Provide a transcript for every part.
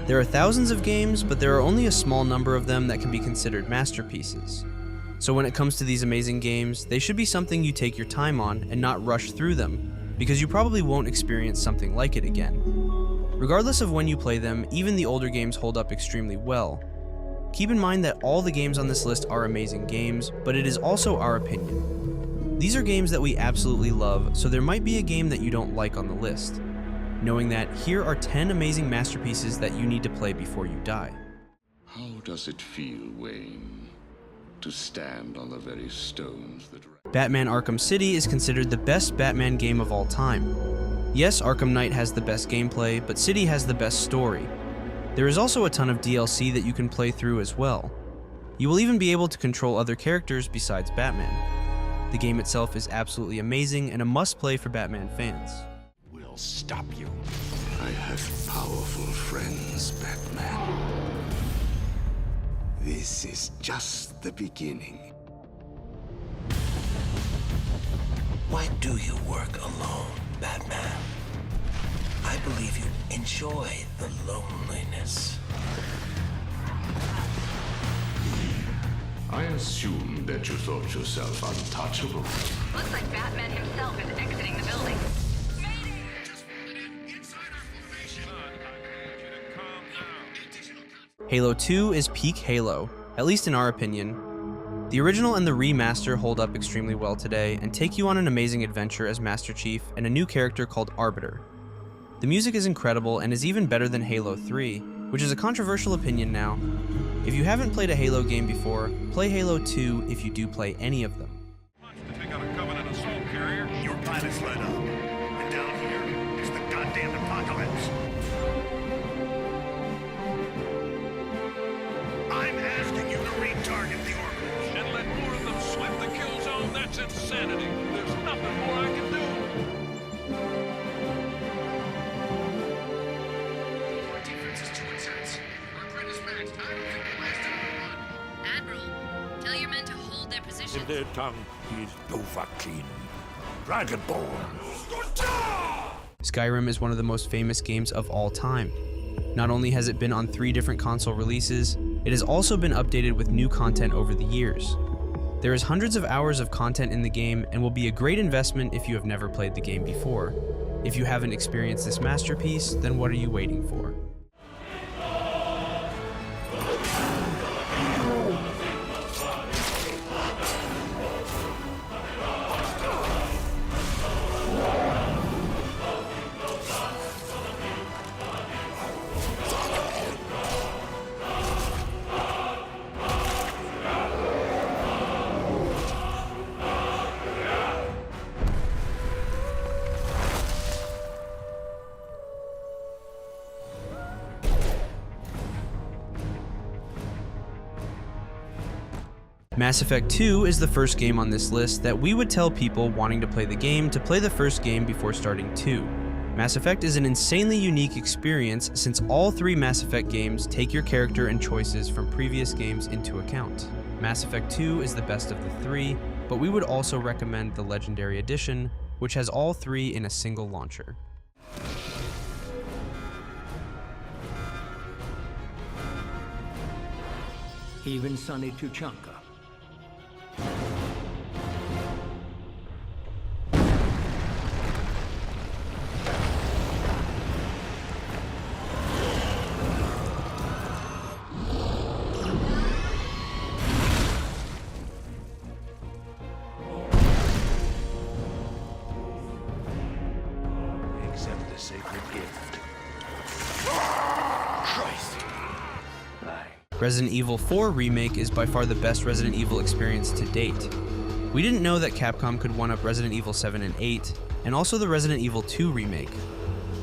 There are thousands of games, but there are only a small number of them that can be considered masterpieces. So when it comes to these amazing games, they should be something you take your time on and not rush through them, because you probably won't experience something like it again. Regardless of when you play them, even the older games hold up extremely well. Keep in mind that all the games on this list are amazing games, but it is also our opinion. These are games that we absolutely love, so there might be a game that you don't like on the list. Knowing that, here are 10 amazing masterpieces that you need to play before you die. How does it feel, Wayne, to stand on the very stones that... Batman Arkham City is considered the best Batman game of all time. Yes, Arkham Knight has the best gameplay, but City has the best story. There is also a ton of DLC that you can play through as well. You will even be able to control other characters besides Batman. The game itself is absolutely amazing and a must-play for Batman fans. We'll stop you. I have powerful friends, Batman. This is just the beginning. Why do you work alone, Batman? I believe you enjoy the loneliness. I assumed that you thought yourself untouchable. Looks like Batman himself is exiting the building. Halo 2 is peak Halo, at least in our opinion. The original and the remaster hold up extremely well today and take you on an amazing adventure as Master Chief and a new character called Arbiter. The music is incredible and is even better than Halo 3, which is a controversial opinion now. If you haven't played a Halo game before, play Halo 2 if you do play any of them. To take out a Covenant assault carrier. Your pilot's led up. And down here is the goddamn apocalypse. I'm asking you to retarget the orbiters. And let more of them sweep the kill zone. That's insanity. There's nothing more I can do. Our defense is too intense. Our grid is maxed. I don't think we'll last another run. Admiral, tell your men to hold their position. In their tongue, he's Dovahkiin. Dragonborn. Skyrim is one of the most famous games of all time. Not only has it been on 3 different console releases, it has also been updated with new content over the years. There is hundreds of hours of content in the game and will be a great investment if you have never played the game before. If you haven't experienced this masterpiece, then what are you waiting for? Mass Effect 2 is the first game on this list that we would tell people wanting to play the game to play the first game before starting 2. Mass Effect is an insanely unique experience since all 3 Mass Effect games take your character and choices from previous games into account. Mass Effect 2 is the best of the 3, but we would also recommend the Legendary Edition, which has all 3 in a single launcher. Even Sonny Tuchanka. Accept the sacred gift. Christ. Aye. Resident Evil 4 Remake is by far the best Resident Evil experience to date. We didn't know that Capcom could one-up Resident Evil 7 and 8, and also the Resident Evil 2 Remake.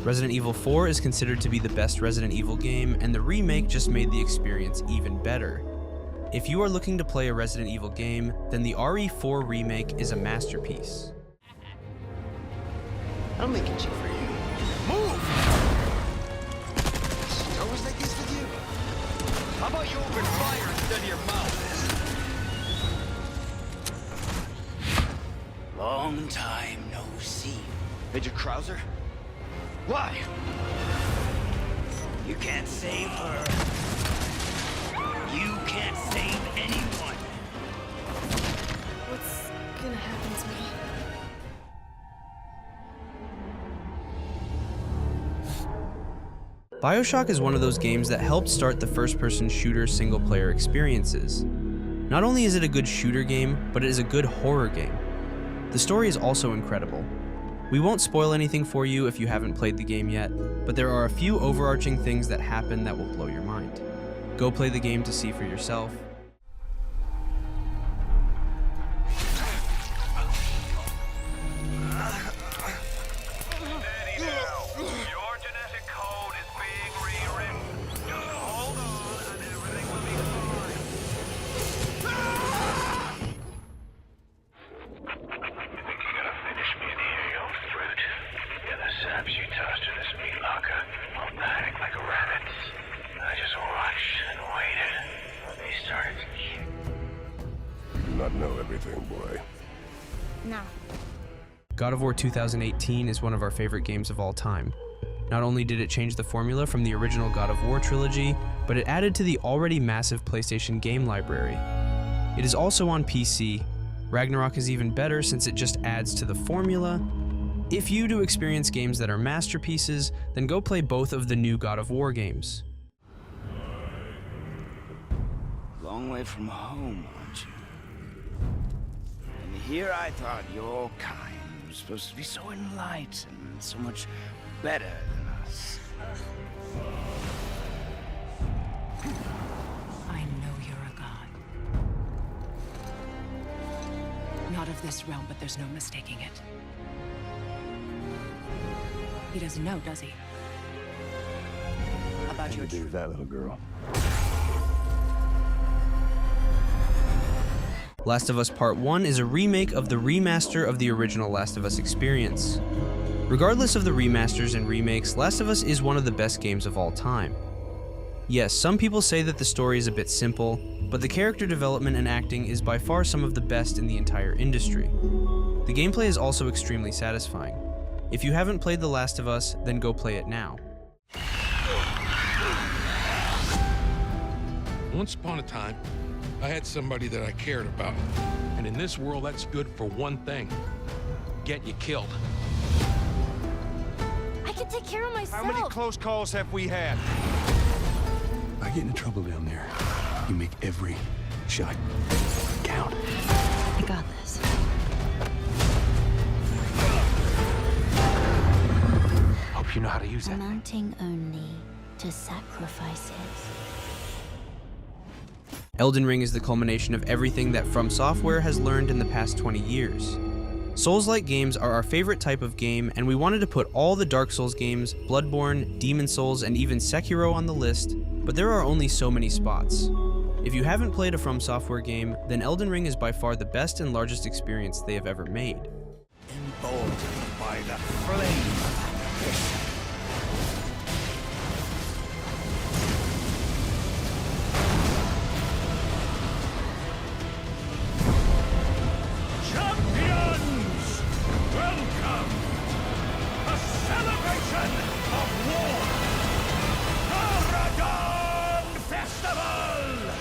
Resident Evil 4 is considered to be the best Resident Evil game, and the remake just made the experience even better. If you are looking to play a Resident Evil game, then the RE4 Remake is a masterpiece. I'll make it cheap for you. Move! How was that kiss with you? How about you open fire instead of your mouth? Long time no see. Major Krauser? Why? You can't save her. You can't save anyone. What's gonna happen to me? BioShock is one of those games that helped start the first-person shooter single-player experiences. Not only is it a good shooter game, but it is a good horror game. The story is also incredible. We won't spoil anything for you if you haven't played the game yet, but there are a few overarching things that happen that will blow your mind. Go play the game to see for yourself. Your genetic code is being rewritten. Just hold on and everything will be fine. You think you're gonna finish me in here, you old fruit? Yeah, the saps you tossed in this meat locker. I'll panic like a rabbit. I just watched and waited. They started to kick. You do not know everything, boy. No. God of War 2018 is one of our favorite games of all time. Not only did it change the formula from the original God of War trilogy, but it added to the already massive PlayStation game library. It is also on PC. Ragnarok is even better since it just adds to the formula. If you do experience games that are masterpieces, then go play both of the new God of War games. Long way from home, aren't you? And here I thought your kind was supposed to be so enlightened, so much better than us. I know you're a god. Not of this realm, but there's no mistaking it. He doesn't know, does he? About your truth. That little girl. Last of Us Part 1 is a remake of the remaster of the original Last of Us experience. Regardless of the remasters and remakes, Last of Us is one of the best games of all time. Yes, some people say that the story is a bit simple, but the character development and acting is by far some of the best in the entire industry. The gameplay is also extremely satisfying. If you haven't played The Last of Us, then go play it now. Once upon a time, I had somebody that I cared about. And in this world, that's good for one thing. Get you killed. I can take care of myself. How many close calls have we had? I get into trouble down there. You make every shot count. I got this. Hope you know how to use that. Amounting only to sacrifices. Elden Ring is the culmination of everything that From Software has learned in the past 20 years. Souls-like games are our favorite type of game, and we wanted to put all the Dark Souls games, Bloodborne, Demon Souls, and even Sekiro on the list, but there are only so many spots. If you haven't played a From Software game, then Elden Ring is by far the best and largest experience they have ever made. Emboldened by the flame. Champions! Welcome! A celebration of war! Aragon Festival!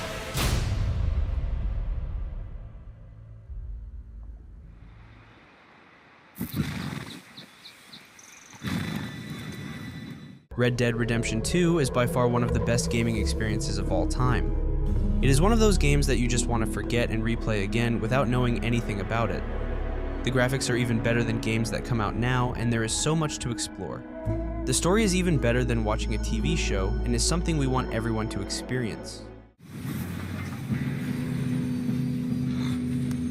Red Dead Redemption 2 is by far one of the best gaming experiences of all time. It is one of those games that you just want to forget and replay again without knowing anything about it. The graphics are even better than games that come out now, and there is so much to explore. The story is even better than watching a TV show and is something we want everyone to experience.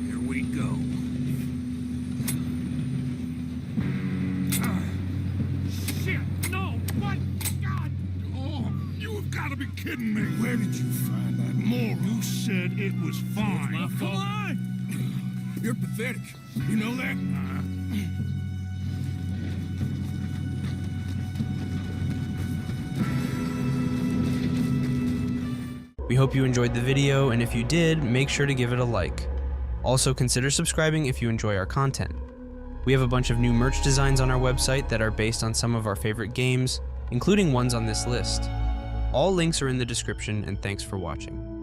Here we go. Shit! No! What? God! Oh, you have got to be kidding me! Where did you find that moron? You said it was fine. It was my fault. Come on! You're pathetic. You know that? We hope you enjoyed the video, and if you did, make sure to give it a like. Also, consider subscribing if you enjoy our content. We have a bunch of new merch designs on our website that are based on some of our favorite games, including ones on this list. All links are in the description, and thanks for watching.